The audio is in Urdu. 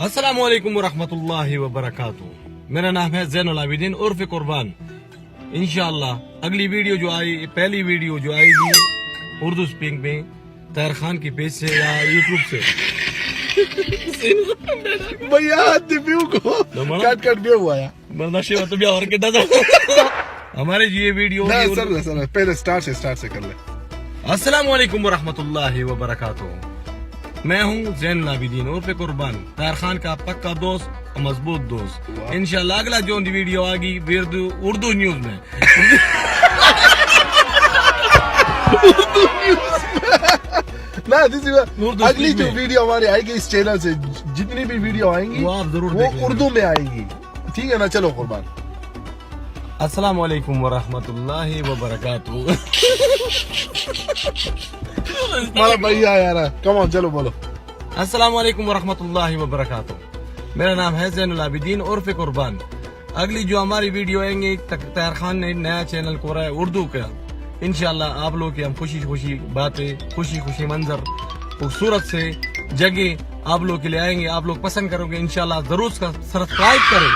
السلام علیکم ورحمۃ اللہ وبرکاتہ. میرا نام ہے زین العابدین عرف قربان. انشاءاللہ اگلی ویڈیو جو آئی, پہلی ویڈیو جو آئے گی اردو سپیکنگ میں طاہر خان کی پیج سے یا یوٹیوب سے. بھیا دیپیو کو کٹ گیا ہوا ہے. ہمارے یہ ویڈیو سر پہلے اسٹارٹ سے کر لیں. السلام علیکم ورحمۃ اللہ وبرکاتہ. میں ہوں زین العابدین عرف قربان, طاہر خان کا پکا دوست, مضبوط دوست. انشاءاللہ اگلا جو ویڈیو آگی اردو نیوز میں. اگلی جو ویڈیو ہماری آئے گی اس چینل سے, جتنی بھی ویڈیو آئیں گی وہ آپ ضرور وہ اردو میں آئیں گی. ٹھیک ہے نا, چلو قربان. السلام علیکم ورحمۃ اللہ وبرکاتہ. ہمارا بھیا یار, کم آن چلو بولو. السلام علیکم ورحمۃ اللہ وبرکاتہ. میرا نام ہے زین العابدین عرف قربان. اگلی جو ہماری ویڈیو آئیں گے, طاہر خان نے نیا چینل کھولا ہے اردو کا. انشاءاللہ آپ لوگ کی ہم خوشی باتیں, خوشی منظر, خوبصورت سے جگہ آپ لوگ کے لیے آئیں گے. آپ لوگ پسند کرو گے انشاءاللہ, ضرور سبسکرائب کریں.